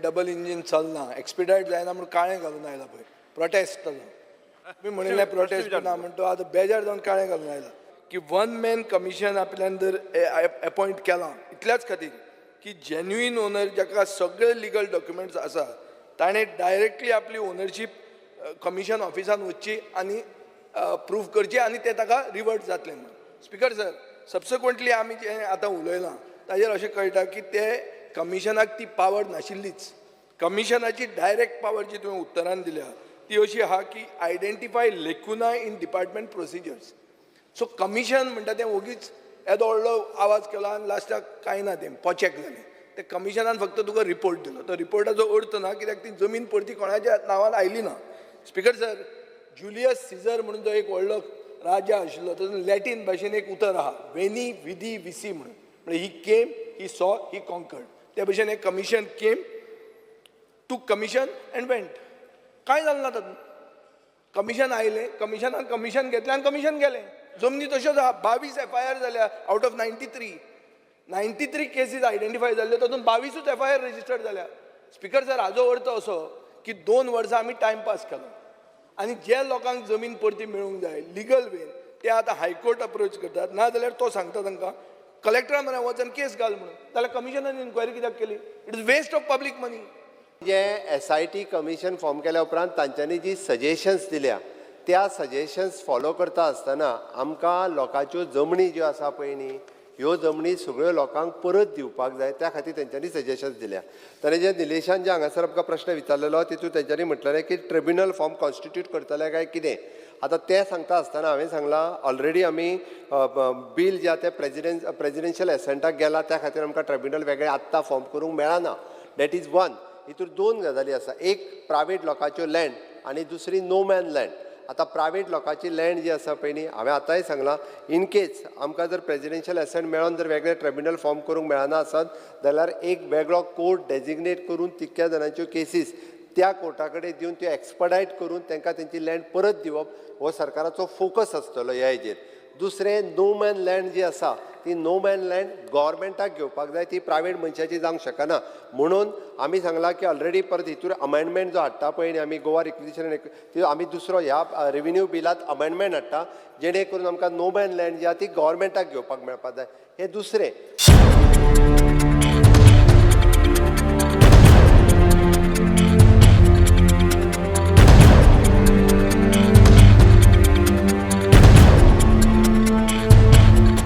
double engine चलना एक्सपिडायट जायना म्हणून काळें घालून आयला पळय प्रोटेस्ट ताजो मी म्हणिल्लें प्रोटेस्ट ना म्हणटो आतां बेजार जावन काळें घालून आयला की वन मॅन कमिशन आपल्यान जर अपॉयंट केलां इतल्याच खातीर की जेन्युइन ओनर जाका सगळे लिगल डॉक्युमेंट्स आसा ताणें डायरेक्टली आपली ओनरशीप कमिशन ऑफिसान वचची आनी प्रूफ करची आनी तें ताका रिवर्ट जातलें म्हणून स्पिकर सर सबसिक्वंटली आमी जें आतां उलयलां ताजेर अशें कळटा की ते कमिशनाक ती पावर नाशिल्लीच कमिशनाची डायरेक्ट पावर जी तुवें उत्तरान दिल्या ती अशी आहा की identify lacunae in department procedures so commission म्हणटा तें ओगीच येदो व्हडलो आवाज केलो आनी लास्टाक कांय ना तें पोचेक जालें ते कमिशनान फक्त तुका रिपोर्ट दिलो तो रिपोर्टाचो अर्थ ना कित्याक ती जमीन परती कोणाच्या नांवान आयली ना स्पिकर सर जुलियस सिजर म्हणून जो एक व्हडलो राजा आशिल्लो तातूंत लॅटीन भाशेन एक उतर आहा वेनी विधी विसी म्हणून म्हणजे ही केम ही सॉ ही कॉन्कर्ड त्या भशेन एक commission came to commission and went कांय जालें ना तातूंत कमिशन आयलें कमिशनान कमिशन घेतलें आनी कमिशन गेलें जमनी तश्योच आहा 22 FIR जाल्या आउट ऑफ 93 केसीस आयडेंटिफाय जाल्ल्यो तातूंत 22 FIR रेजिस्टर्ड जाल्या स्पिकर सर हाजो अर्थ असो की 2 वर्सां आमी टायमपास केलो आनी जे लोकांक जमीन परती मेळूंक जाय लिगल वेन ते आतां हायकोर्ट अप्रोच करतात ना जाल्यार तो सांगता तांकां कलेक्टरा म्हऱ्या वचून केस घाल म्हणून जाल्यार कमिशनान इन्क्वायरी कित्याक केली it is waste of public money जे SIT कमिशन फॉर्म केल्या उपरांत तांच्यांनी जी सजेशन्स दिल्या त्या सजेशन्स फॉलो करता आसतना आमकां लोकांच्यो जमनी ज्यो आसा पळय न्ही ह्यो जमनी सगळ्यो लोकांक परत दिवपाक जाय त्या खातीर तेंच्यांनी सजेशन्स दिल्या ताणें जे निलेशान जे हांगासर आमकां प्रश्न विचारलेलो तितूंत तेंच्यांनी म्हटलेलें की ट्रिब्युनल फॉर्म कॉन्स्टिट्यूट करतले काय कितें आतां तें सांगता आसतना हांवें सांगलां ऑलरेडी आमी बील जे आहा तें प्रेजिडेन्शियल एसेंटाक गेला त्या खातीर आमकां ट्रिब्युनल वेगळें आत्तां फॉर्म करूंक मेळना दॅट इज वन हितूर 2 गजाली आसा एक प्रायवेट लोकांच्यो लँड आनी दुसरी नो मॅन लँड आतां प्रायवेट लोकांची लँड जी आसा पळय न्ही हांवें आतांय सांगलां इन केस आमकां जर प्रेजिडेन्शियल एसेंट मेळोन जर वेगळे ट्रिब्युनल फॉर्म करूंक मेळना आसत जाल्यार एक वेगळो कोर्ट डेजिग्नेट करून तितक्या जाणांच्यो केसीस त्या कोर्टा कडेन दिवन त्यो एक्सपर्डायट करून तांकां तेंची लँड परत दिवप हो सरकाराचो फोकस आसतलो ह्या हेजेर दुसरें नो मॅन लँड जी आसा ती नो मॅन लँड गव्हर्मेंटाक घेवपाक जाय ती प्रायवेट मनशाची जावंक शकना म्हणून आमी सांगलां की ऑलरेडी परत हितूर अमेंडमेंट जो हाडटा पळय न्ही आमी गोवा रिक्विजिशन ती आमी दुसरो ह्या रेव्हेन्यू बिलांत अमेंडमेंट हाडटा जेणे करून आमकां नो मॅन लँड जी आहा ती गव्हर्मेंटाक घेवपाक मेळपाक जाय हें दुसरें